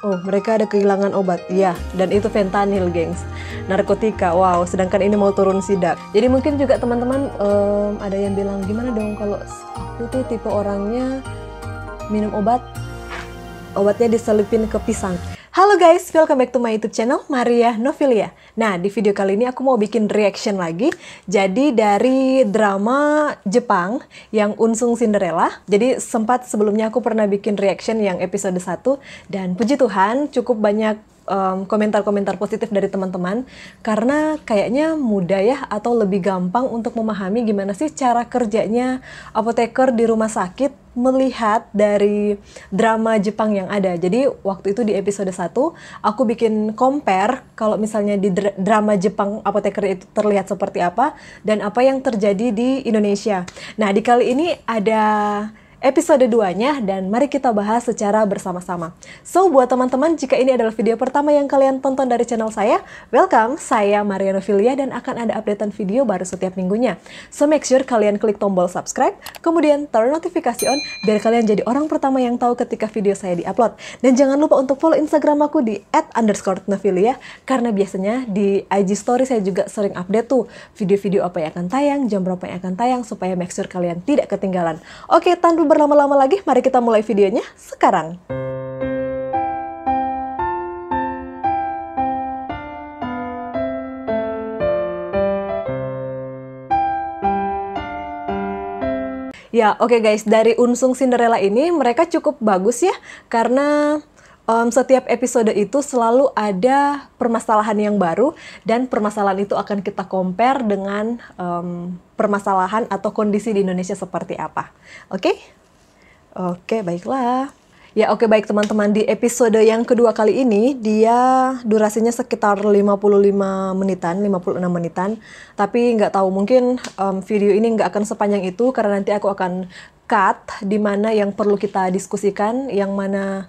Oh, mereka ada kehilangan obat. Ya, dan itu fentanyl, gengs. Narkotika. Wow, sedangkan ini mau turun sidak. Jadi mungkin juga teman-teman ada yang bilang, gimana dong kalau aku tuh tipe orangnya minum obatnya diselipin ke pisang. Halo guys, welcome back to my YouTube channel, Maria Novilia. Nah, di video kali ini aku mau bikin reaction lagi. Jadi dari drama Jepang yang Unsung Cinderella. Jadi sempat sebelumnya aku pernah bikin reaction yang episode 1. Dan puji Tuhan cukup banyak komentar-komentar positif dari teman-teman. Karena kayaknya mudah ya, atau lebih gampang untuk memahami gimana sih cara kerjanya apoteker di rumah sakit melihat dari drama Jepang yang ada. Jadi waktu itu di episode 1 aku bikin compare kalau misalnya di drama Jepang apoteker itu terlihat seperti apa dan apa yang terjadi di Indonesia. Nah, di kali ini ada episode 2-nya dan mari kita bahas secara bersama-sama. So, buat teman-teman, jika ini adalah video pertama yang kalian tonton dari channel saya, welcome, saya Maria Novilia dan akan ada updatean video baru setiap minggunya. So, make sure kalian klik tombol subscribe, kemudian turn notifikasi on, biar kalian jadi orang pertama yang tahu ketika video saya di-upload. Dan jangan lupa untuk follow Instagram aku di @_novilia, karena biasanya di IG story saya juga sering update tuh video-video apa yang akan tayang, jam berapa yang akan tayang, supaya make sure kalian tidak ketinggalan. Oke, tanpa berlama-lama lagi, mari kita mulai videonya sekarang. Ya, oke guys, dari Unsung Cinderella ini mereka cukup bagus ya, karena setiap episode itu selalu ada permasalahan yang baru dan permasalahan itu akan kita compare dengan permasalahan atau kondisi di Indonesia seperti apa. Oke? Oke, baiklah. Ya, oke, baik teman-teman. Di episode yang kedua kali ini, dia durasinya sekitar 55 menitan, 56 menitan. Tapi nggak tahu, mungkin video ini nggak akan sepanjang itu, karena nanti aku akan cut di mana yang perlu kita diskusikan, yang mana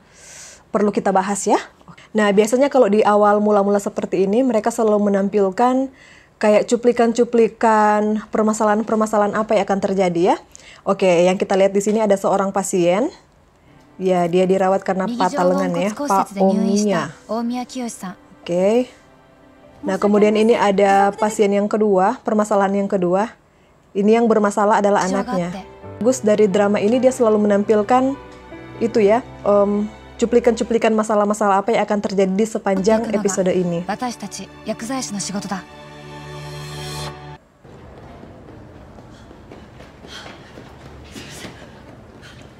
perlu kita bahas ya. Nah, biasanya kalau di awal mula-mula seperti ini, mereka selalu menampilkan kayak cuplikan-cuplikan permasalahan-permasalahan apa yang akan terjadi ya. Oke, yang kita lihat di sini ada seorang pasien. Ya, dia dirawat karena patah lengan ya, Pak Omiya. Oke. Nah, kemudian ini ada pasien yang kedua, permasalahan yang kedua. Ini yang bermasalah adalah anaknya. Bagus dari drama ini dia selalu menampilkan itu ya, cuplikan-cuplikan masalah-masalah apa yang akan terjadi di sepanjang episode ini.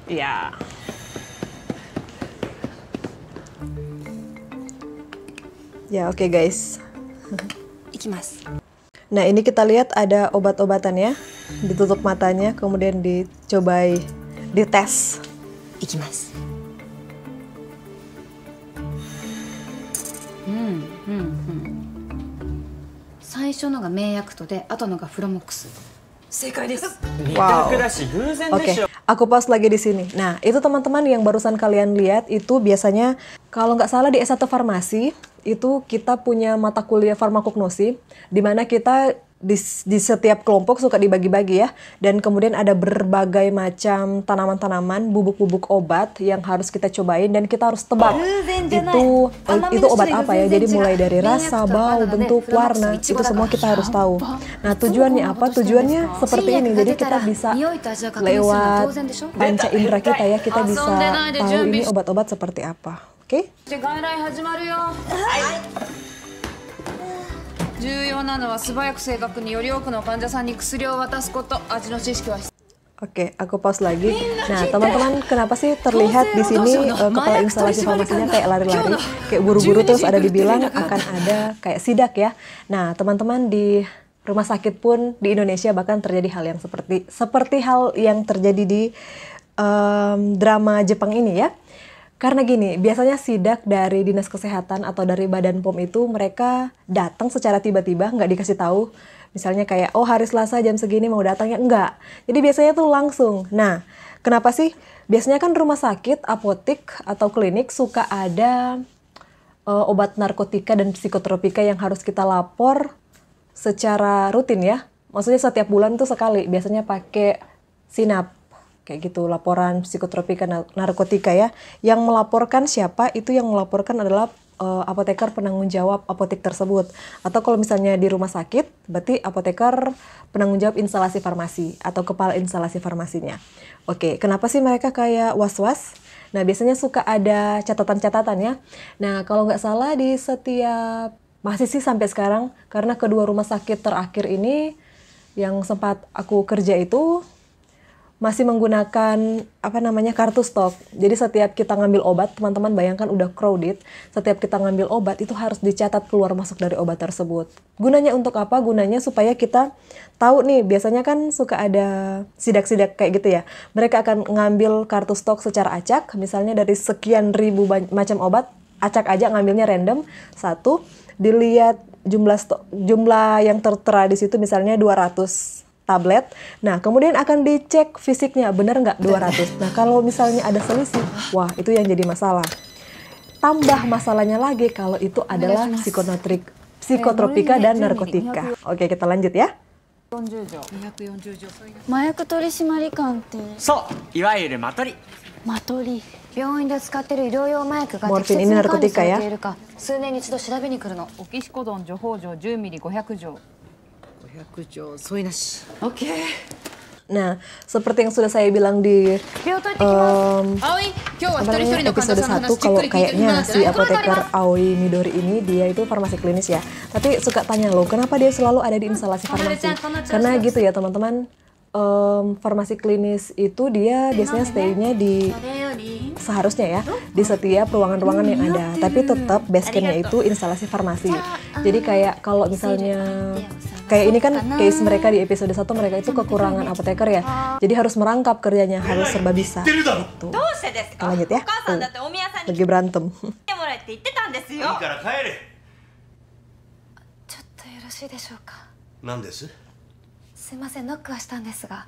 Ya. Ya, oke guys. Nah, ini kita lihat ada obat-obatan ya. Ditutup matanya, kemudian dicobai, dites. 最初のが名薬とで、後のがフロモックス。正解です。 Wow. Oke, aku pause lagi di sini. Nah, itu teman-teman yang barusan kalian lihat itu biasanya kalau nggak salah di S1 farmasi itu kita punya mata kuliah farmakognosi di mana kita di setiap kelompok suka dibagi-bagi ya, dan kemudian ada berbagai macam tanaman-tanaman, bubuk-bubuk obat yang harus kita cobain dan kita harus tebak itu obat apa ya. Jadi mulai dari rasa, bau, bentuk, warna, itu semua kita harus tahu. Nah, tujuannya apa? Tujuannya seperti ini, jadi kita bisa lewat panca indera kita ya, kita bisa tahu ini obat-obat seperti apa. Oke? 重要なのは素早く正確により多くの患者さんに薬を渡すこと。味の知識は Oke, aku pause lagi. Nah, teman-teman, kenapa sih terlihat di sini kepala instalasi farmasinya kayak lari-lari, kayak buru-buru, terus ada dibilang akan ada kayak sidak ya. Nah, teman-teman, di rumah sakit pun di Indonesia bahkan terjadi hal yang seperti hal yang terjadi di drama Jepang ini ya. Karena gini, biasanya sidak dari Dinas Kesehatan atau dari Badan POM itu mereka datang secara tiba-tiba, nggak dikasih tahu. Misalnya kayak, oh hari Selasa jam segini mau datangnya, enggak. Jadi biasanya tuh langsung. Nah, kenapa sih? Biasanya kan rumah sakit, apotik, atau klinik suka ada obat narkotika dan psikotropika yang harus kita lapor secara rutin ya. Maksudnya setiap bulan tuh sekali, biasanya pakai SINAP. kayak gitu, laporan psikotropika narkotika ya. Yang melaporkan siapa? Itu yang melaporkan adalah apoteker penanggung jawab apotek tersebut. Atau kalau misalnya di rumah sakit, berarti apoteker penanggung jawab instalasi farmasi atau kepala instalasi farmasinya. Oke, kenapa sih mereka kayak was-was? Nah, biasanya suka ada catatan-catatan ya. Nah, kalau nggak salah di setiap, masih sih sampai sekarang, karena kedua rumah sakit terakhir ini yang sempat aku kerja itu masih menggunakan kartu stok. Jadi setiap kita ngambil obat, teman-teman bayangkan udah crowded, setiap kita ngambil obat itu harus dicatat keluar masuk dari obat tersebut. Gunanya untuk apa? Gunanya supaya kita tahu nih, biasanya kan suka ada sidak-sidak kayak gitu ya. Mereka akan ngambil kartu stok secara acak, misalnya dari sekian ribu macam obat, acak aja ngambilnya random, satu, dilihat jumlah yang tertera di situ misalnya 200 tablet. Nah, kemudian akan dicek fisiknya, benar nggak 200. Nah, kalau misalnya ada selisih, wah itu yang jadi masalah. Tambah masalahnya lagi kalau itu adalah psikotropika dan narkotika. Oke, kita lanjut ya. 麻薬取締官って、そういわゆるマトリ。マトリ。病院で使ってる医療用麻薬がモルフィン適切に管理されナルコティカやているか数年に一度調べに来るの。オキシコドン除法錠10ミリ500錠500錠添いなし OK。 Nah, seperti yang sudah saya bilang di 病棟行ってきます。葵今日は一人一人の患者 episode 1, さんの話じっ kalau くり聞いてくれ kayaknya なんて si ないこれ apoteker Aoi Midori ini dia itu farmasi klinis ya. Tapi suka tanya loh, kenapa dia selalu ada di instalasi farmasi? Karena gitu ya teman-teman, farmasi klinis itu dia biasanya stay-nya di, seharusnya ya, di setiap ruangan-ruangan yang ada. Tapi tetap base camp-nya itu instalasi farmasi. Jadi kayak kalau misalnya kayak ini kan case mereka di episode 1, mereka itu kekurangan apoteker ya. Jadi harus merangkap kerjanya, harus serba bisa. Tuh. Kita lanjut ya. Tuh. Lagi berantem. ちょっとよろしいでしょうか。何です？すいません、ノックはしたんですが。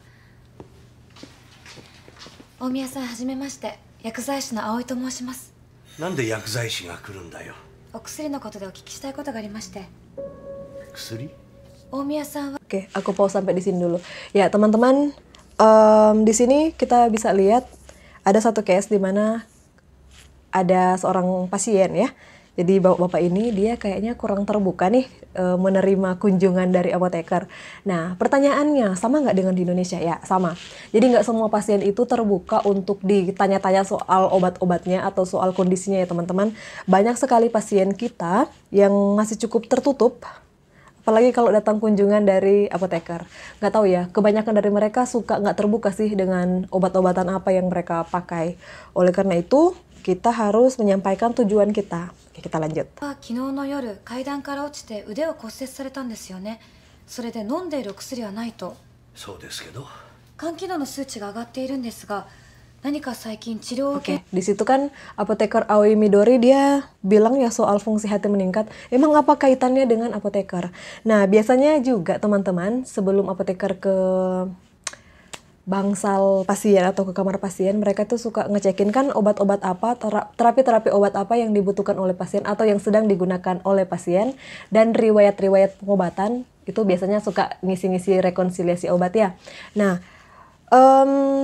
大宮さん、はじめまして。薬剤師の葵と申します。なんで薬剤師が来るんだよ。お薬のことでお聞きしたいことがありまして。薬？ 大宮さんは Oke, aku pause sampai di sini dulu. Ya, teman-teman, di sini kita bisa lihat ada satu case di mana ada seorang pasien ya. Jadi bapak-bapak ini dia kayaknya kurang terbuka nih menerima kunjungan dari apoteker. Nah, pertanyaannya sama nggak dengan di Indonesia? Ya, sama. Jadi nggak semua pasien itu terbuka untuk ditanya-tanya soal obat-obatnya atau soal kondisinya ya teman-teman. Banyak sekali pasien kita yang masih cukup tertutup. Apalagi kalau datang kunjungan dari apoteker. Nggak tahu ya, kebanyakan dari mereka suka nggak terbuka sih dengan obat-obatan apa yang mereka pakai. Oleh karena itu, kita harus menyampaikan tujuan kita. Oke, kita lanjut. 昨日の夜、階段から落ちて腕を骨折されたんですよね。それで飲んでいるお薬はないと。そうですけど。肝機能の数値が上がっているんですが、何か最近治療を受け Oke, di situ kan apoteker Aoi Midori dia bilang ya soal fungsi hati meningkat. Emang apa kaitannya dengan apoteker? Nah, biasanya juga teman-teman sebelum apoteker ke bangsal pasien atau ke kamar pasien, mereka tuh suka ngecekin kan obat-obat apa, terapi-terapi obat apa yang dibutuhkan oleh pasien atau yang sedang digunakan oleh pasien, dan riwayat-riwayat pengobatan itu biasanya suka ngisi-ngisi rekonsiliasi obat ya. Nah,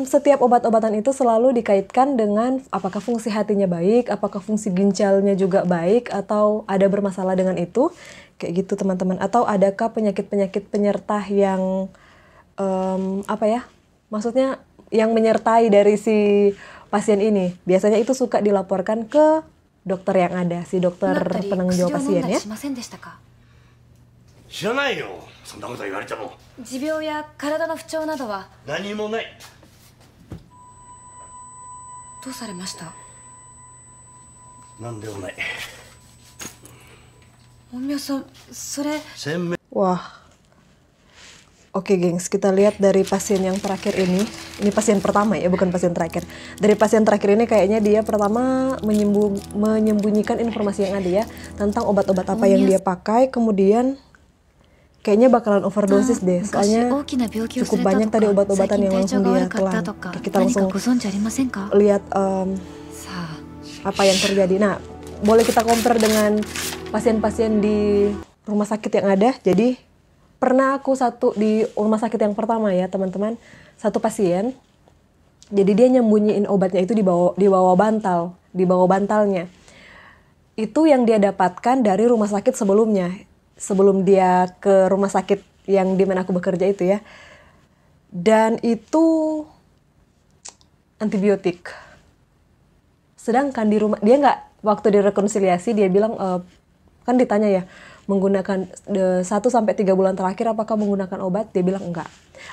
setiap obat-obatan itu selalu dikaitkan dengan apakah fungsi hatinya baik, apakah fungsi ginjalnya juga baik, atau ada bermasalah dengan itu, kayak gitu teman-teman. Atau adakah penyakit-penyakit penyerta yang maksudnya yang menyertai dari si pasien ini. Biasanya itu suka dilaporkan ke dokter yang ada, si dokter penanggung jawab pasien ya. 知らないよ。そんなこと言われても。持病や体の不調などは何もない。どうされました？なんでもない。大宮さん、それ Wah. Oke, gengs, kita lihat dari pasien yang terakhir ini. Ini pasien pertama ya, bukan pasien terakhir. Dari pasien terakhir ini kayaknya dia pertama menyembunyikan informasi yang ada ya tentang obat-obat apa yang dia pakai, kemudian kayaknya bakalan overdosis deh, soalnya cukup banyak tadi obat-obatan yang langsung dia telan. Oke, kita langsung lihat apa yang terjadi. Nah, boleh kita compare dengan pasien-pasien di rumah sakit yang ada. Jadi pernah aku di rumah sakit yang pertama ya teman-teman, satu pasien Jadi dia nyembunyiin obatnya itu di bawah bantalnya. Itu yang dia dapatkan dari rumah sakit sebelumnya. Sebelum dia ke rumah sakit yang di mana aku bekerja itu ya. Dan itu antibiotik. Sedangkan di rumah, dia nggak, waktu direkonsiliasi dia bilang, kan ditanya ya, menggunakan 1-3 bulan terakhir apakah menggunakan obat? Dia bilang enggak.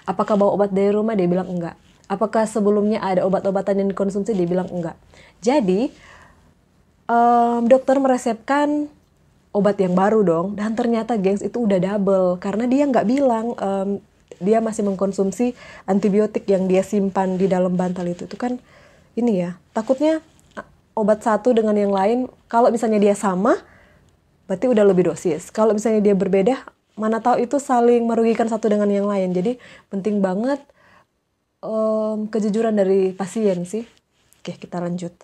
Apakah bawa obat dari rumah? Dia bilang enggak. Apakah sebelumnya ada obat-obatan yang dikonsumsi? Dia bilang enggak. Jadi dokter meresepkan obat yang baru dong. Dan ternyata gengs itu udah double. Karena dia nggak bilang dia masih mengkonsumsi antibiotik yang dia simpan di dalam bantal itu. Itu kan ini ya, takutnya obat satu dengan yang lain, kalau misalnya dia sama, berarti udah lebih dosis. Kalau misalnya dia berbeda, mana tahu itu saling merugikan satu dengan yang lain. Jadi penting banget kejujuran dari pasien sih. Oke, kita lanjut.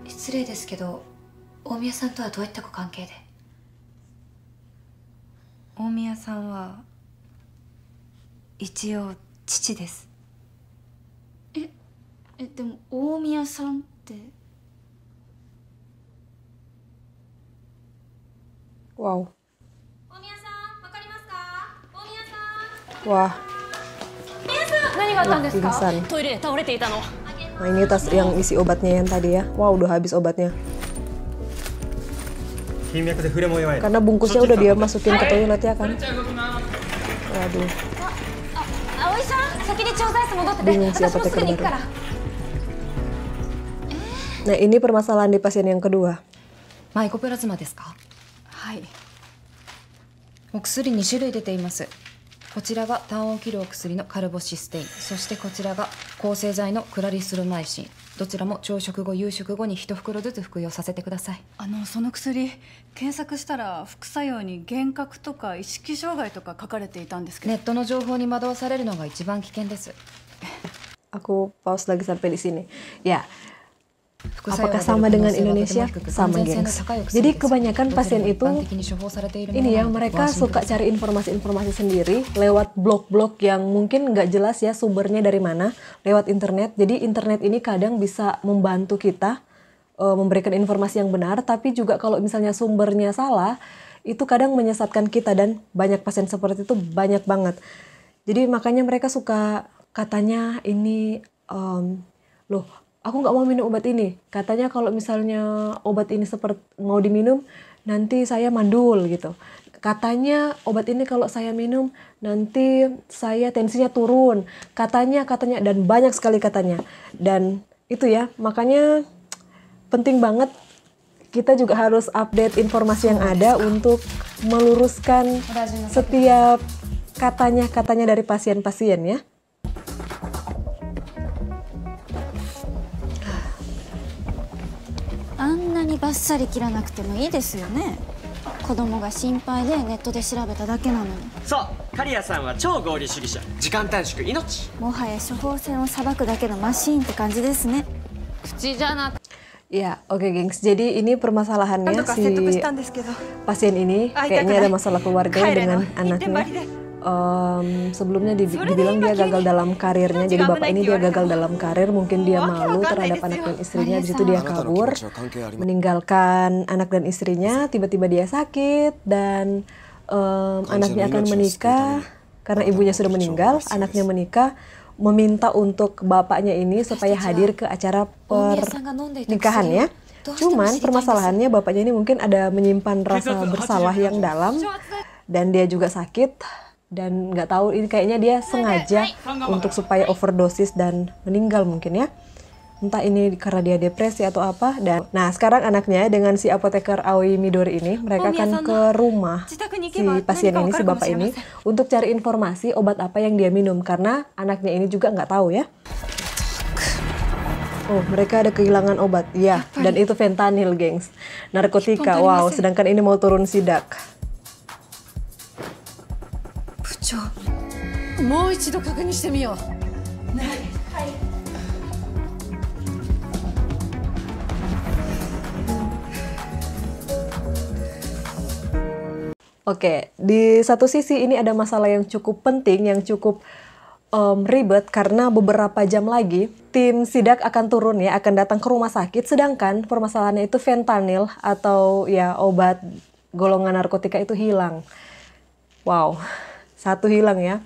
失礼ですけど、大宮さんとはどういったご関係で？大宮さんは一応父です。でも大宮さんって。Wow. 大宮さん、わかりますか？大宮さん。 Wah, 何があったんですか？ pingsan. トイレで倒れていたの。 Nah ini tas yang isi obatnya yang tadi ya. Wow, udah habis obatnya. 頻脈で触れも弱い Karena bungkusnya udah dia masukin ke toilet ya kan. Waduh, 葵さん、先に調剤室戻ってて。 bingung sih 私もす apoteker ぐに行くか baru. ら。 Nah ini permasalahan di pasien yang kedua. マイコプラズマですか？はい。お薬2種類出ています。こちらが痰を切るお薬のカルボシステイン、そしてこちらが抗生剤のクラリスルマイシン。どちらも朝食後夕食後に1袋ずつ服用させてください。その薬検索したら副作用に幻覚とか意識障害とか書かれていたんですけど。ネットの情報に惑わされるのが一番危険です。 Aku pause lagi sampai di sini. Ya, 副作用 apakah が出 sama る可能 dengan 性はとても Indonesia? 低く、 Sama 安全性の gengs. 高いお薬 Jadi です。 kebanyakan どちら pasien も一 itu 般的に処方されているもの ini な ya, ので mereka ご安心く suka ださい。 cari informasi-informasi sendiri lewat blog-blog yang mungkin nggak jelas ya sumbernya dari mana, lewat internet. Jadi internet ini kadang bisa membantu kita memberikan informasi yang benar, tapi juga kalau misalnya sumbernya salah, itu kadang menyesatkan kita dan banyak pasien seperti itu banyak banget. Jadi makanya mereka suka katanya ini, loh aku nggak mau minum obat ini. Katanya kalau misalnya obat ini seperti mau diminum, nanti saya mandul gitu. Katanya obat ini kalau saya minum, nanti saya tensinya turun. Katanya, dan banyak sekali katanya. Dan itu ya, makanya penting banget kita juga harus update informasi yang ada untuk meluruskan setiap katanya dari pasien-pasien ya. あんなにバッサリ切らなくてもいいですよね。子供が心配でネットで調べただけなのに。そう刈谷さんは超合理主義者時間短縮命もはや処方箋をさばくだけのマシーンって感じですね。口じゃなく Ya, oke gengs. Jadi ini permasalahannya si pasien ini kayaknya ada masalah keluarga dengan anaknya. Sebelumnya dibilang dia gagal dalam karirnya, jadi bapak ini dia gagal dalam karir, mungkin dia malu terhadap anak dan istrinya, di situ dia kabur, meninggalkan anak dan istrinya, tiba-tiba dia sakit dan anaknya akan menikah, karena ibunya sudah meninggal, anaknya menikah, meminta untuk bapaknya ini supaya hadir ke acara pernikahan ya. Cuman permasalahannya bapaknya ini mungkin ada menyimpan rasa bersalah yang dalam dan dia juga sakit. Dan nggak tahu ini kayaknya dia sengaja untuk supaya overdosis dan meninggal mungkin ya. Entah ini karena dia depresi atau apa. Dan nah sekarang anaknya dengan si apoteker Aoi Midori ini mereka akan ke rumah si pasien ini, si bapak ini untuk cari informasi obat apa yang dia minum karena anaknya ini juga nggak tahu ya. Oh mereka ada kehilangan obat ya, dan itu fentanyl gengs, narkotika. Wow, sedangkan ini mau turun sidak. もう一度確認してみよう。 Oke, di satu sisi ini ada masalah yang cukup penting, yang cukup ribet karena beberapa jam lagi tim sidak akan turun ya, akan datang ke rumah sakit, sedangkan permasalahannya itu fentanyl atau ya obat golongan narkotika itu hilang. Wow, satu hilang ya.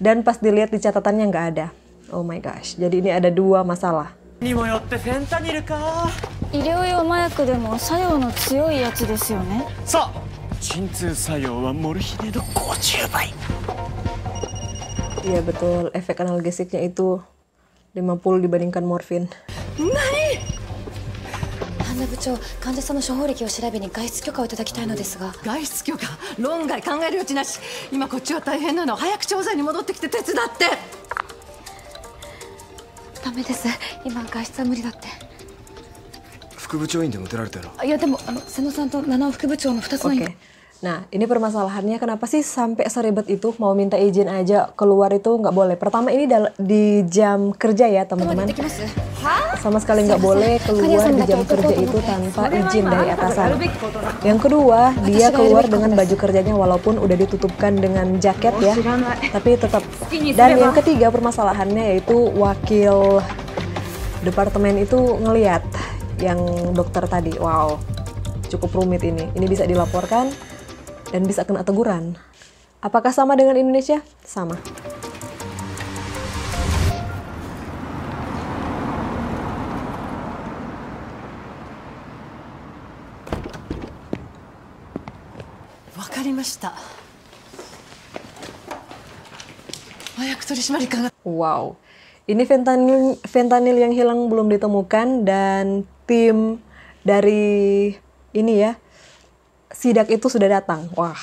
Dan pas dilihat di catatannya nggak ada. Oh my gosh, jadi ini ada 2 masalah. にもよってフェンタニルか。医療用麻薬でも作用の強いやつですよね。さあ鎮痛作用はモルヒネの50倍。 Iya betul, efek analgesiknya itu 50 dibandingkan morfin. 半田部長、患者さんの処方歴を調べに外出許可をいただきたいのですが。外出許可論外考える余地なし。今こっちは大変なの。早く調査に戻ってきて手伝って。ダメです、今外出は無理だって。副部長院でも出られたやろ。いやでも瀬野さんと七尾副部長の2つの院。 Nah, ini permasalahannya kenapa sih sampai seribet itu mau minta izin aja keluar itu nggak boleh. Pertama ini di jam kerja ya teman-teman. Sama sekali nggak boleh keluar di jam kerja itu tanpa izin dari atasan. Yang kedua, dia keluar dengan baju kerjanya walaupun udah ditutupkan dengan jaket ya. Tapi tetap. Dan yang ketiga permasalahannya yaitu wakil departemen itu ngeliat yang dokter tadi. Wow, cukup rumit ini. Ini bisa dilaporkan dan bisa kena teguran. Apakah sama dengan Indonesia? Sama. Wow, ini fentanyl yang hilang belum ditemukan dan tim dari ini ya sidak itu sudah datang. Wah.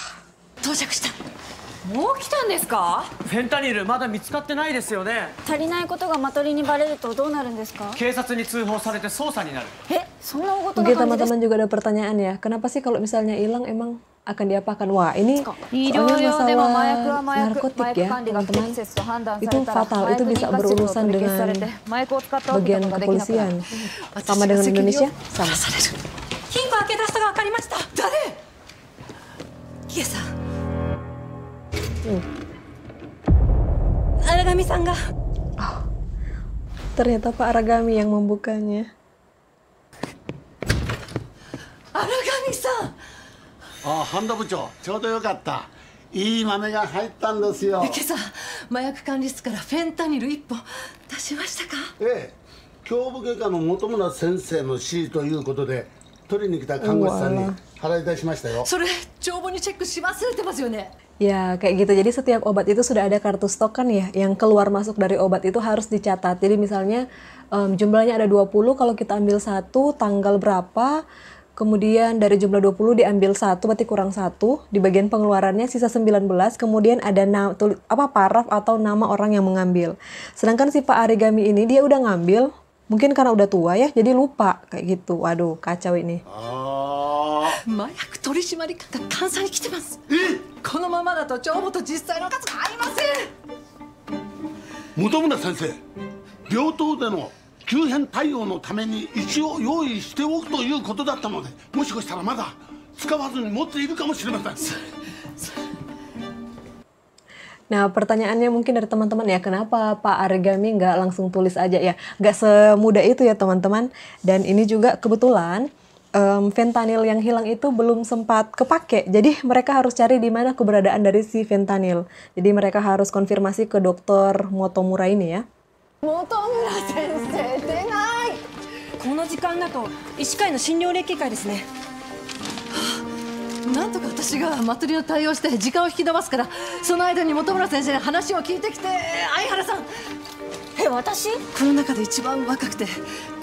もう来たんですか？フェンタニルまだ見つかってないですよね。足りないことがマトリにバレるとどうなるんですか？警察に通報されて捜査になる。そんな大事な Mungkin 感じです。 teman-teman juga ada pertanyaan ya, kenapa sih kalau misalnya hilang emang akan diapakan? Wah, ini 医療 soalnya 用でも麻薬は masalah 麻薬、 narkotik 麻薬 ya 管理が不 teman-teman. 適切と判断さ Itu れたら fatal, 麻 itu 薬 bisa 認可制度を berurusan 取り消しされ dengan て麻薬を使ったわけ bagian とかできなくなる。 kepolisian. Sama dengan Indonesia? Sama. 金庫開け出したが分かりました。誰？キエさん。荒上さんが。 Ternyata Pak Aragami yang membukanya. 荒上さん。あ、半田部長、ちょうどよかった。いい豆が入ったんですよ。今朝麻薬管理室からフェンタニル1本出しましたか？ええ、胸部外科の本村先生の指示ということで取りに来た看護師さんに払い出しましたよ。それ帳簿にチェックし忘れてますよね。 Ya, kayak gitu. Jadi setiap obat itu sudah ada kartu stok kan ya. Yang keluar masuk dari obat itu harus dicatat. Jadi misalnya jumlahnya ada 20, kalau kita ambil 1, tanggal berapa, kemudian dari jumlah 20 diambil 1, berarti kurang 1. Di bagian pengeluarannya sisa 19, kemudian ada paraf atau nama orang yang mengambil. Sedangkan si Pak Arigami ini dia udah ngambil, mungkin karena udah tua ya, jadi lupa kayak gitu. Waduh, kacau ini. 麻薬取締官が監査に来てます。このままだと帳簿と実際の数が合いません。本村先生、病棟での急変対応のために一応用意しておくということだったので、もしかしたらまだ使わずに持っているかもしれません。 Nah, pertanyaannya mungkin dari teman-teman ya, kenapa Pak Arigami nggak langsung tulis aja ya? Nggak semudah itu ya teman-teman. Dan ini juga kebetulan fentanyl yang hilang itu belum sempat kepake. Jadi mereka harus cari di mana keberadaan dari si fentanyl. Jadi mereka harus konfirmasi ke dokter Motomura ini ya. 本村先生出ない。この時間だと医師会の診療列機会ですね。なんとか私がマトリの対応して時間を引き延ばすから、その間に本村先生に話を聞いてきて。相原さん。私？この中で一番若くて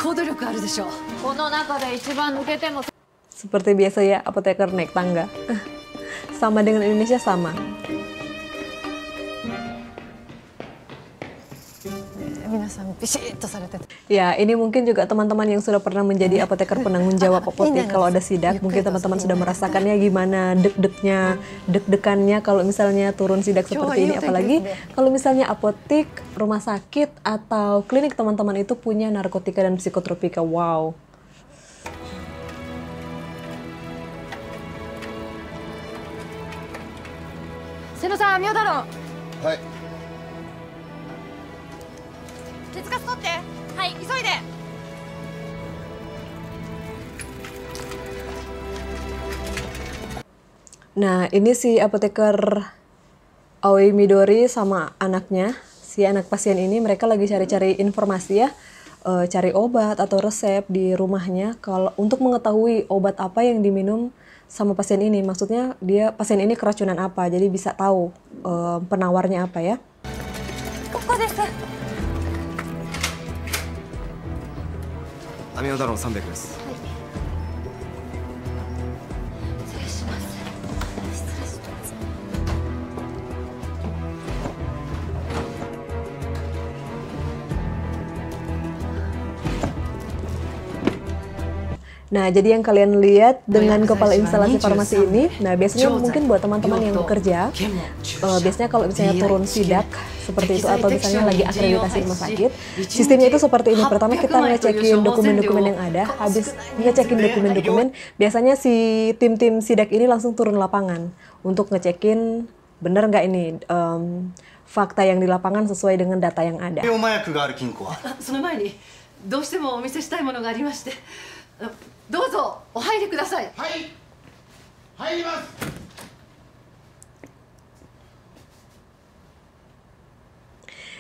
行動力あるでしょう。この中で一番抜けても。 Seperti biasa ya, apoteker naik tangga. Sama dengan Indonesia sama. Ya, ini mungkin juga teman-teman yang sudah pernah menjadi apoteker penanggung jawab apotek kalau ada sidak, mungkin teman-teman sudah merasakannya gimana deg-degannya kalau misalnya turun sidak seperti ini, apalagi kalau misalnya apotek, rumah sakit atau klinik teman-teman itu punya narkotika dan psikotropika. Wow. Seno-san, Miyotaro. はい。手塚取って。はい急いで。 Nah, ini si apoteker Aoi Midori sama anaknya, si anak pasien ini mereka lagi cari-cari informasi ya, cari obat atau resep di rumahnya kalau untuk mengetahui obat apa yang diminum sama pasien ini. Maksudnya dia pasien ini keracunan apa, jadi bisa tahu penawarnya apa ya. ここです。アミノダロン300です。 Nah, jadi yang kalian lihat dengan kepala instalasi farmasi ini, nah biasanya mungkin buat teman-teman yang bekerja, biasanya kalau misalnya turun sidak seperti itu atau misalnya lagi akreditasi rumah sakit, sistemnya itu seperti ini. Pertama kita ngecekin dokumen-dokumen yang ada, habis ngecekin dokumen-dokumen, biasanya si tim-tim sidak ini langsung turun lapangan untuk ngecekin bener nggak ini fakta yang di lapangan sesuai dengan data yang ada. その前にどうしてもお見せしたいものがありまして、どうぞお入りください。はい、入ります。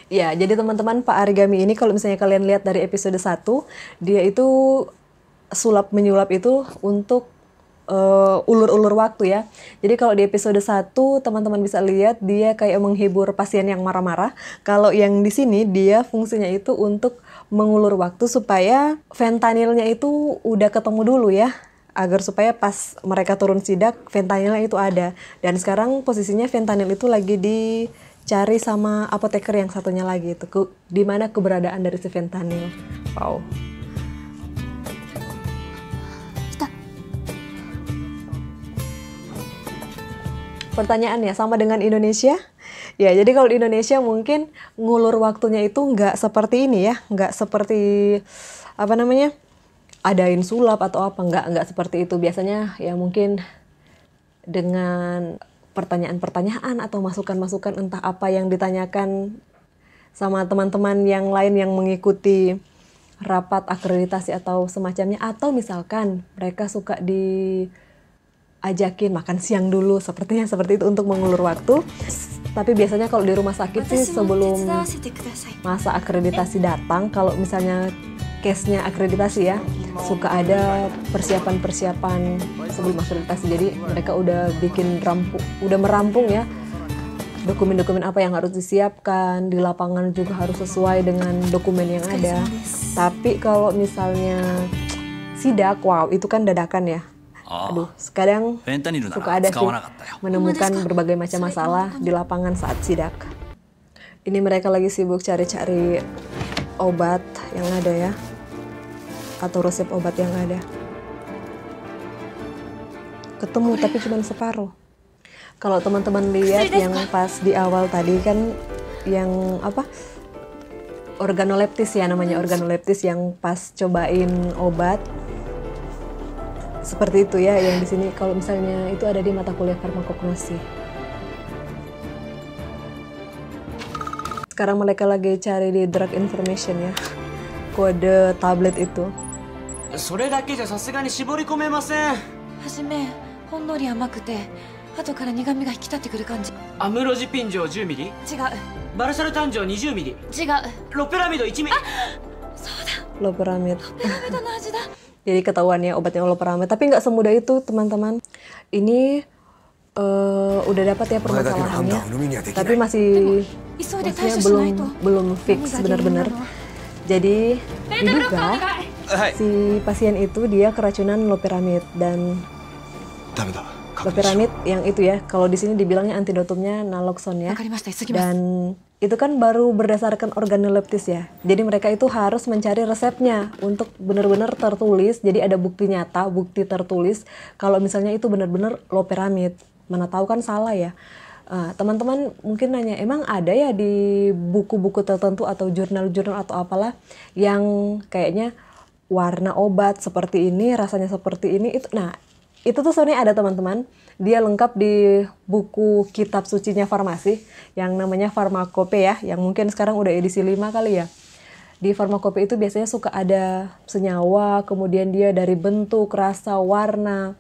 Ya, jadi teman-teman Pak Arigami ini kalau misalnya kalian lihat dari episode 1, dia itu sulap menyulap itu untuk ulur-ulur waktu ya. Jadi kalau di episode 1 teman-teman bisa lihat dia kayak menghibur pasien yang marah-marah. Kalau yang di sini dia fungsinya itu untuk mengulur waktu supaya fentanilnya itu udah ketemu dulu ya, agar supaya pas mereka turun sidak fentanilnya itu ada. Dan sekarang posisinya fentanil itu lagi dicari sama apoteker yang satunya lagi itu, di mana keberadaan dari si fentanil. Wow. Pertanyaannya sama dengan Indonesia? Ya, jadi kalau di Indonesia mungkin ngulur waktunya itu nggak seperti ini ya, nggak seperti apa namanya, adain sulap atau apa, nggak seperti itu. Biasanya ya mungkin dengan pertanyaan-pertanyaan atau masukan-masukan entah apa yang ditanyakan sama teman-teman yang lain yang mengikuti rapat akreditasi atau semacamnya, atau misalkan mereka suka diajakin makan siang dulu, sepertinya seperti itu untuk mengulur waktu. Tapi biasanya kalau di rumah sakit sih sebelum masa akreditasi datang, kalau misalnya case-nya akreditasi ya, suka ada persiapan-persiapan sebelum akreditasi. Jadi mereka udah merampung ya dokumen-dokumen apa yang harus disiapkan, di lapangan juga harus sesuai dengan dokumen yang ada. Tapi kalau misalnya sidak, wow itu kan dadakan ya. Aduh, kadang suka ada sih menemukan berbagai macam masalah di lapangan saat sidak. Ini mereka lagi sibuk cari-cari obat yang ada ya, atau resep obat yang ada. Ketemu tapi cuma separuh. Kalau teman-teman lihat yang pas di awal tadi kan, yang apa, organoleptis ya namanya, organoleptis yang pas cobain obat. Seperti itu ya, yang di sini kalau misalnya itu ada di mata kuliah farmakognosi. Sekarang mereka lagi cari di drug information ya, kode tablet itu. それだけじゃさすがに絞り込めません。初めほんのり甘くて後から苦味が引き立ってくる感じ。アムロジピン錠10ミリ。違う。バルサルタン錠20ミリ。違う。ロペラミド1ミリ。そうだ。ロペラミド。ロペラミドの味だ。 Jadi ketahuan ya obatnya loperamid, tapi nggak semudah itu teman-teman. Ini udah dapat ya permasalahannya, tapi masih maksudnya belum fix benar-benar. Jadi diduga si pasien itu dia keracunan loperamid, dan loperamid yang itu ya, kalau di sini dibilangnya antidotumnya naloxone ya. Dan itu kan baru berdasarkan organoleptis ya. Jadi mereka itu harus mencari resepnya untuk benar-benar tertulis. Jadi ada bukti nyata, bukti tertulis kalau misalnya itu benar-benar loperamid. Mana tahu kan salah ya. Teman-teman mungkin nanya, emang ada ya di buku-buku tertentu atau jurnal-jurnal atau apalah yang kayaknya warna obat seperti ini, rasanya seperti ini itu. Nah, itu tuh sebenarnya ada teman-teman. Dia lengkap di buku kitab sucinya farmasi yang namanya Farmakope ya, yang mungkin sekarang udah edisi 5 kali ya. Di farmakope itu biasanya suka ada senyawa, kemudian dia dari bentuk, rasa, warna,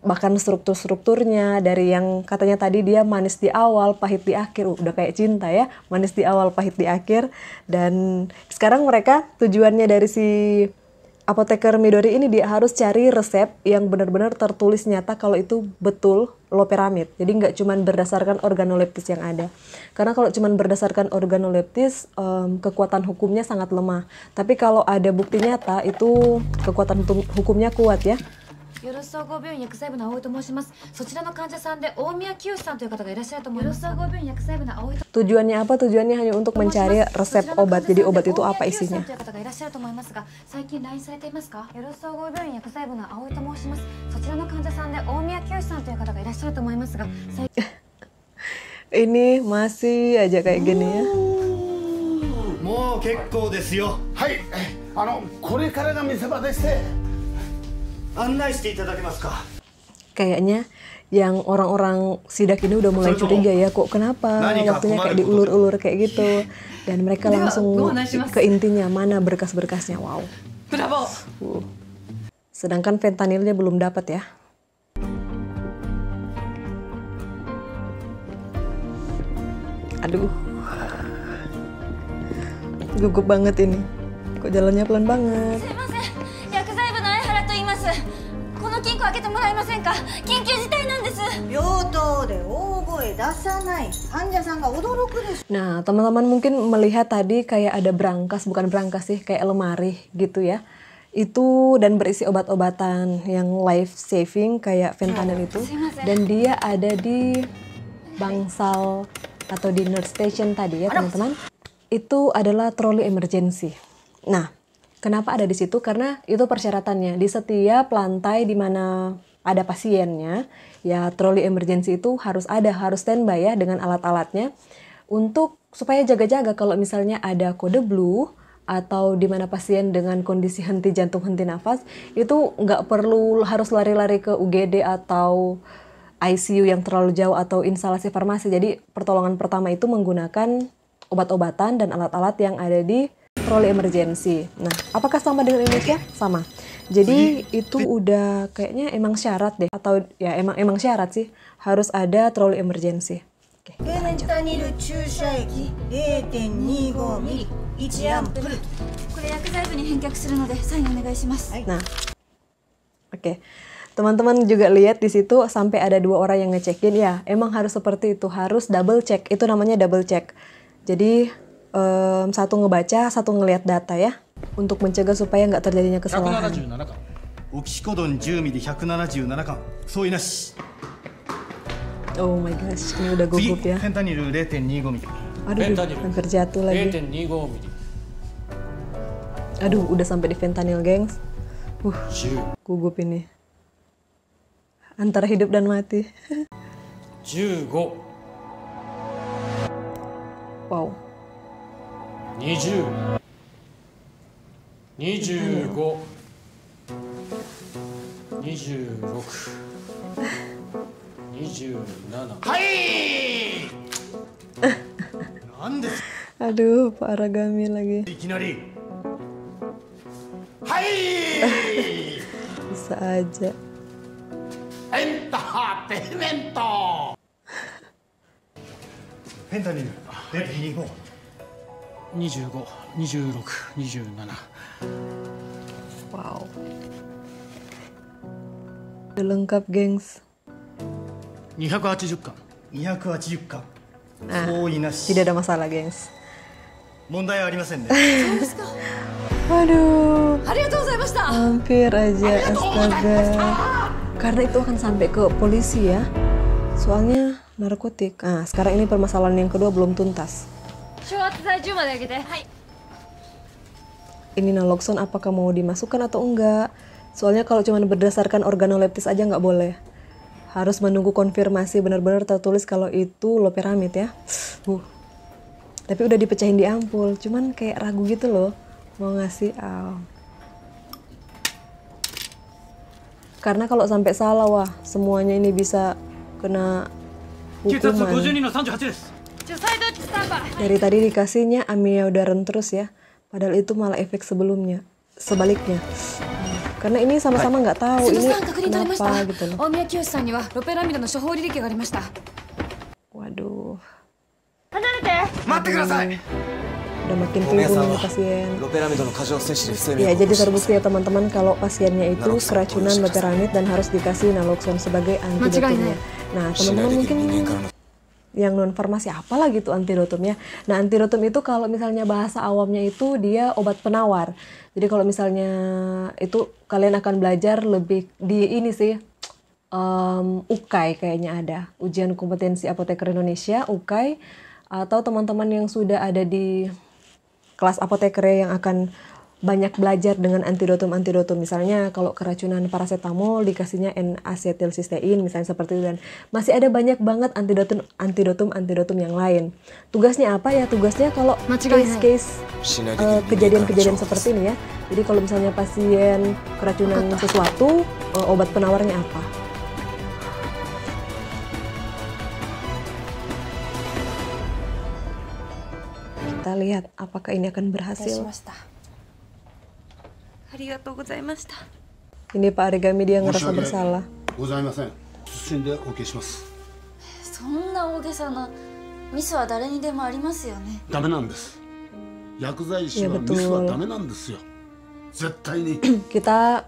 bahkan strukturnya dari yang katanya tadi dia manis di awal, pahit di akhir. Udah kayak cinta ya, manis di awal, pahit di akhir. Dan sekarang mereka tujuannya dari si apoteker Midori ini dia harus cari resep yang benar-benar tertulis nyata kalau itu betul loperamid. Jadi nggak cuma berdasarkan organoleptis yang ada. Karena kalau cuma berdasarkan organoleptis, kekuatan hukumnya sangat lemah. Tapi kalau ada bukti nyata, itu kekuatan hukumnya kuat ya. よろし総合病院薬剤部の葵と申します。そちらの患者さんで大宮清さんという方がいらっしゃると思います。よろし総合病院薬剤部の葵と Tujuannya apa? Tujuannya hanya untuk mencari resep obat. Jadi obat itu apa isinya? という方がいらっしゃると思いますが、最近 LINE されていますか？よろし総合病院薬剤部の葵と申します。そちらの患者さんで大宮清さんという方がいらっしゃると思いますが、最近 Ini masih aja kayak gini ya. もう結構ですよ。はい、これからが見せ場でして。案内していただけますか。 Kayaknya yang orang-orang sidak ini udah mulai curiga ya, kok kenapa waktunya kayak diulur-ulur kayak gitu. Dan mereka langsung ke intinya, mana berkas-berkasnya. Wow. Bravo. Sedangkan fentanilnya belum dapat ya. Aduh. Gugup banget ini. Kok jalannya pelan banget. 薬剤部の相原と言います。この金庫開けてもらえませんか？緊急事態なんです。病棟で大声出さない。患者さんが驚くでしょ。 Nah, teman-teman mungkin melihat tadi kayak ada berangkas, bukan berangkas sih, kayak lemari gitu ya. Itu dan berisi obat-obatan yang life saving kayak fentanyl itu. Dan dia ada di bangsal atau di nurse station tadi ya, teman-teman. Itu adalah troli emergency. Nah, kenapa ada di situ? Karena itu persyaratannya. Di setiap lantai di mana ada pasiennya, ya troli emergency itu harus ada, harus standby ya dengan alat-alatnya untuk supaya jaga-jaga kalau misalnya ada kode blue atau di mana pasien dengan kondisi henti jantung, henti nafas, itu nggak perlu harus lari-lari ke UGD atau ICU yang terlalu jauh atau instalasi farmasi. Jadi pertolongan pertama itu menggunakan obat-obatan dan alat-alat yang ada di troli emergency. Nah, apakah sama dengan Indonesia? Sama. Jadi itu udah kayaknya emang syarat deh, atau ya emang syarat sih harus ada troli emergency. Oke, フェンタニル注射液 0.25 ミリ1アンプル。これ薬剤部に返却するのでサインお願いします。 Nah, oke. Teman-teman juga lihat di situ sampai ada 2 orang yang ngecekin ya. Emang harus seperti itu, harus double check. Itu namanya double check. Jadi satu ngebaca, satu ngelihat data ya, untuk mencegah supaya nggak terjadinya kesalahan. オキシコドン10ミリ177巻相違なし。 Oh my gosh, ini udah gugup ya. フェンタニル 0.25 ミリ。 Aduh, hampir jatuh lagi. 0.25 ミリ。 Aduh, udah sampai di fentanyl, gengs. Gugup ini. Antara hidup dan mati. 15。 Wow. 20。25。26。27。はい。なんです。 Aduh, Pak Aragami lagi. いきなり。はい。 Bisa aja. エンターテイメント。フェンタニル 0.25。 25、26、27。 Wow. Udah lengkap, gengs. 280巻。280巻。 Nah, 相違なし。 tidak ada masalah, gengs. 問題はありませんね。 Aduh. ありがとうございました。 Hampir aja, astaga. Karena itu akan sampai ke polisi ya. Soalnya narkotik. Nah, sekarang ini permasalahan yang kedua belum tuntas. Ini naloxone apakah mau dimasukkan atau enggak? Soalnya kalau cuma berdasarkan organoleptis aja nggak boleh. Harus menunggu konfirmasi benar-benar tertulis kalau itu loperamid ya. Tapi udah dipecahin di ampul, cuman kayak ragu gitu loh mau ngasih. Karena kalau sampai salah, wah semuanya ini bisa kena hukuman. Dari tadi dikasihnya amiodarin terus ya. Padahal itu malah efek sebelumnya, sebaliknya. Karena ini sama-sama nggak tahu ini kenapa gitu loh. 大宮清さんにはロペラミドの処方履歴がありました。 Waduh. 離れて。待ってください。 Udah makin turun nih pasien. ロペラミドの過剰摂取で不整脈 Ya, jadi terbukti ya teman-teman kalau pasiennya itu keracunan loperamid dan harus dikasih naloxone sebagai antidotumnya. Nah, teman-teman mungkin yang non farmasi apalah gitu antidotumnya. Nah, antidotum itu kalau misalnya bahasa awamnya itu dia obat penawar. Jadi kalau misalnya itu kalian akan belajar lebih di ini sih, UKAI kayaknya ada, ujian kompetensi apoteker Indonesia, UKAI, atau teman-teman yang sudah ada di kelas apoteker yang akan banyak belajar dengan antidotum-antidotum. Misalnya kalau keracunan paracetamol dikasihnya N-asetilsistein misalnya seperti itu, dan masih ada banyak banget antidotum yang lain. Tugasnya apa ya? Tugasnya kalau case-case kejadian-kejadian seperti ini ya. Jadi kalau misalnya pasien keracunan sesuatu, obat penawarnya apa? Kita lihat apakah ini akan berhasil. Ini Pak Arigami dia ngerasa bersalah. ございません。謹んでお受けします。そんな大げさなミスは誰にでもありますよね。ダメなんです。薬剤師はミスはダメなんですよ。絶対に。Kita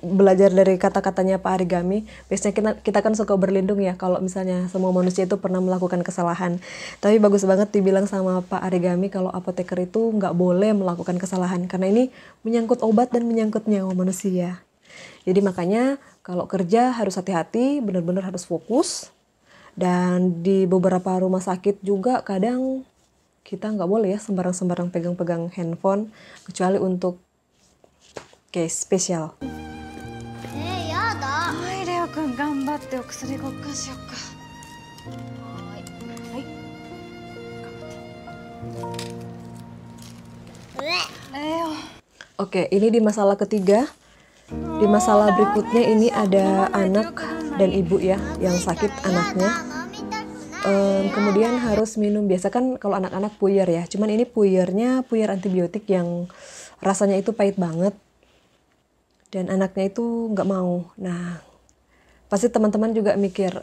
belajar dari kata-katanya Pak Arigami. Biasanya kita kan suka berlindung ya kalau misalnya semua manusia itu pernah melakukan kesalahan. Tapi bagus banget dibilang sama Pak Arigami kalau apoteker itu nggak boleh melakukan kesalahan karena ini menyangkut obat dan menyangkut nyawa manusia. Jadi makanya kalau kerja harus hati-hati, benar-benar harus fokus. Dan di beberapa rumah sakit juga kadang kita nggak boleh ya sembarang-sembarang pegang-pegang handphone kecuali untuk case spesial. はい、レオくん頑張ってお薬交換しようか。はい。レオ。Oke, ini di masalah ketiga. Di masalah berikutnya ini ada anak dan ibu ya yang sakit anaknya. Kemudian harus minum, biasa kan kalau anak-anak puyer ya. Cuman ini puyernya puyer antibiotik yang rasanya itu pahit banget. Dan anaknya itu nggak mau. Nah, pasti teman-teman juga mikir,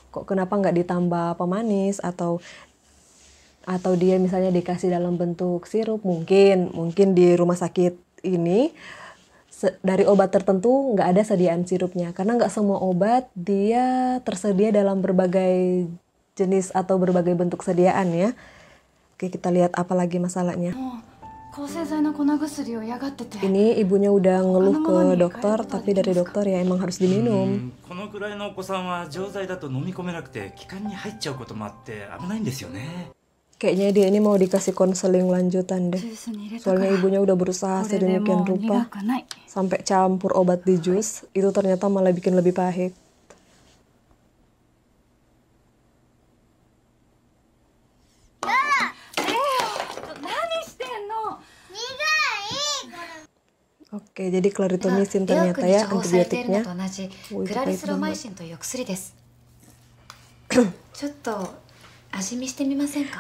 kok kenapa nggak ditambah pemanis atau dia misalnya dikasih dalam bentuk sirup. Mungkin di rumah sakit ini dari obat tertentu nggak ada sediaan sirupnya karena nggak semua obat dia tersedia dalam berbagai jenis atau berbagai bentuk sediaan ya. Oke, kita lihat apa lagi masalahnya. Ini ibunya udah ngeluh ke dokter, tapi dari dokter ya emang harus diminum. Kayaknya dia ini mau dikasih konseling lanjutan deh. Soalnya ibunya udah berusaha sedemikian rupa sampai campur obat di jus, itu ternyata malah bikin lebih pahit. Oke, jadi claritomisin ternyata ya antibiotiknya.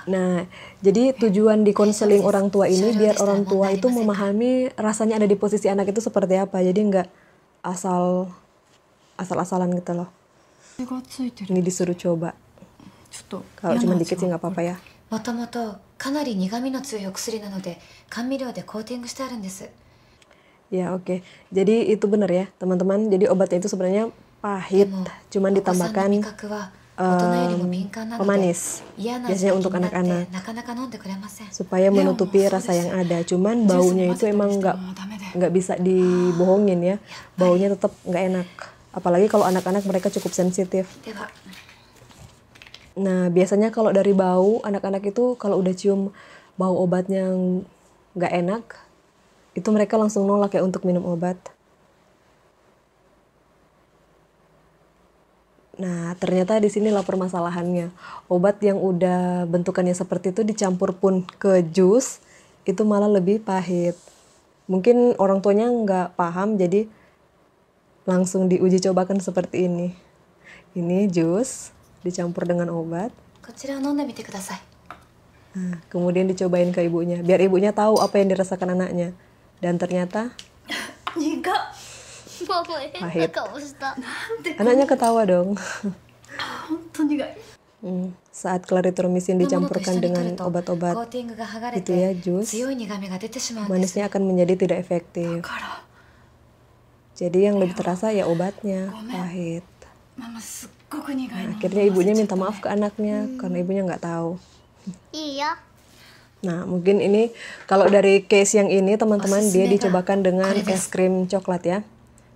Nah, jadi tujuan di konseling orang tua ini biar orang tua itu memahami rasanya ada di posisi anak itu seperti apa. Jadi nggak asal-asalan gitu loh. Ini disuruh coba. Kalau cuma dikit sih nggak apa-apa ya. もともとかなり苦味の強いお薬なので甘味料でコーティングしてあるんです。 Ya oke, jadi itu benar ya teman-teman. Jadi obatnya itu sebenarnya pahit, cuman ditambahkan pemanis. Biasanya untuk anak-anak supaya menutupi rasa yang ada. Cuman baunya itu emang nggak bisa dibohongin ya. Baunya tetap nggak enak. Apalagi kalau anak-anak mereka cukup sensitif. Nah biasanya kalau dari bau anak-anak itu kalau udah cium bau obatnya nggak enak, itu mereka langsung nolak ya untuk minum obat. Nah, ternyata di sinilah permasalahannya. Obat yang udah bentukannya seperti itu dicampur pun ke jus, itu malah lebih pahit. Mungkin orang tuanya nggak paham, jadi langsung diuji cobakan seperti ini. Ini jus dicampur dengan obat. Nah, kemudian dicobain ke ibunya, biar ibunya tahu apa yang dirasakan anaknya. Dan ternyata pahit. Anaknya ketawa dong. Saat clarithromycin dicampurkan dengan obat-obat itu ya, jus, manisnya akan menjadi tidak efektif. Jadi yang lebih terasa ya obatnya, pahit. Nah, akhirnya ibunya minta maaf ke anaknya karena ibunya nggak tahu. Iya. Nah, mungkin ini kalau dari case yang ini teman-teman dia dicobakan dengan es krim coklat ya.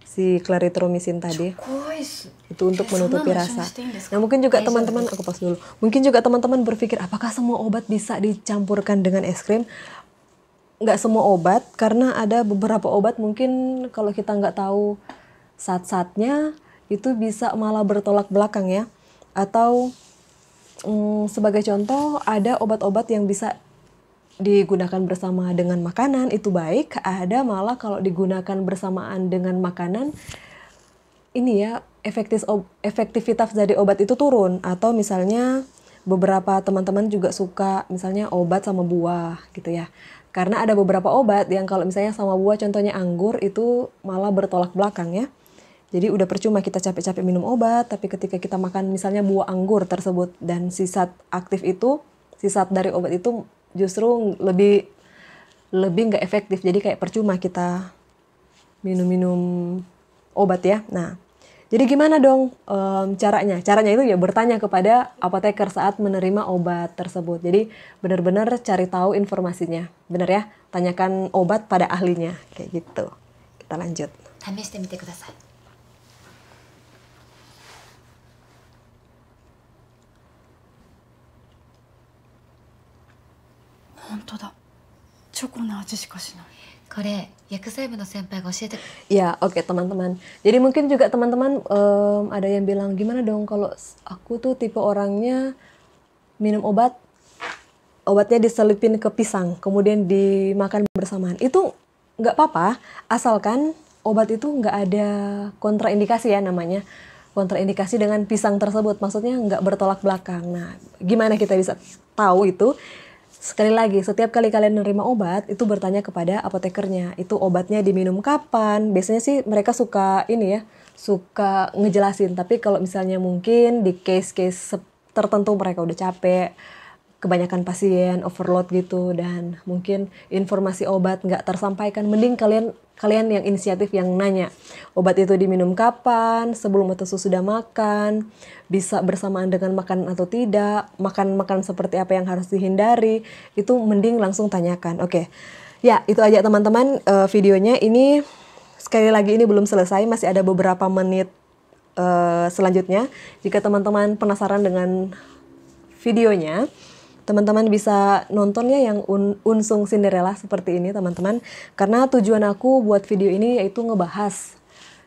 Si clarithromycin tadi. Itu untuk menutupi rasa. Nah, mungkin juga teman-teman, aku pas dulu. Mungkin juga teman-teman berpikir apakah semua obat bisa dicampurkan dengan es krim? Nggak semua obat, karena ada beberapa obat mungkin kalau kita nggak tahu zat-zatnya itu bisa malah bertolak belakang ya. Atau sebagai contoh ada obat-obat yang bisa digunakan bersama dengan makanan itu baik, ada malah kalau digunakan bersamaan dengan makanan ini ya efektivitas dari obat itu turun. Atau misalnya beberapa teman-teman juga suka misalnya obat sama buah gitu ya. Karena ada beberapa obat yang kalau misalnya sama buah, contohnya anggur, itu malah bertolak belakang ya. Jadi udah percuma kita capek-capek minum obat, tapi ketika kita makan misalnya buah anggur tersebut dan sifat aktif itu, sifat dari obat itu justru lebih nggak efektif. Jadi kayak percuma kita minum obat ya. Nah, jadi gimana dong caranya? Caranya itu ya bertanya kepada apoteker saat menerima obat tersebut. Jadi benar-benar cari tahu informasinya. Benar ya? Tanyakan obat pada ahlinya. Kayak gitu. Kita lanjut. 試してみてください。本当だ。チョコの味しかしない。これ薬剤部の先輩が教えて。Ya, oke teman-teman. Jadi mungkin juga teman-teman ada yang bilang gimana dong kalau aku tuh tipe orangnya minum obatnya diselipin ke pisang kemudian dimakan bersamaan. Itu nggak apa-apa asalkan obat itu nggak ada kontraindikasi ya namanya. Kontraindikasi dengan pisang tersebut, maksudnya nggak bertolak belakang. Nah, gimana kita bisa tahu itu? Sekali lagi, setiap kali kalian menerima obat, itu bertanya kepada apotekernya. Itu obatnya diminum kapan? Biasanya sih mereka suka ini ya, suka ngejelasin. Tapi kalau misalnya mungkin di case-case tertentu mereka udah capek, kebanyakan pasien, overload gitu, dan mungkin informasi obat nggak tersampaikan, mending kalian yang inisiatif yang nanya. Obat itu diminum kapan, sebelum atau sesudah makan, bisa bersamaan dengan makanan atau tidak, makan seperti apa yang harus dihindari, itu mending langsung tanyakan. Oke, ya itu aja teman-teman videonya. Ini sekali lagi ini belum selesai, masih ada beberapa menit selanjutnya. Jika teman-teman penasaran dengan videonya, teman-teman bisa nontonnya yang Unsung Cinderella seperti ini teman-teman. Karena tujuan aku buat video ini yaitu ngebahas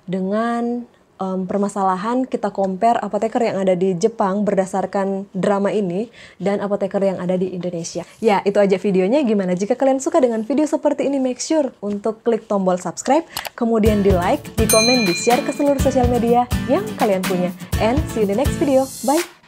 dengan permasalahan kita compare apoteker yang ada di Jepang berdasarkan drama ini dan apoteker yang ada di Indonesia. Ya, itu aja videonya. Gimana jika kalian suka dengan video seperti ini? Make sure untuk klik tombol subscribe, kemudian di like, di komen, di share ke seluruh sosial media yang kalian punya. And see you in the next video. Bye!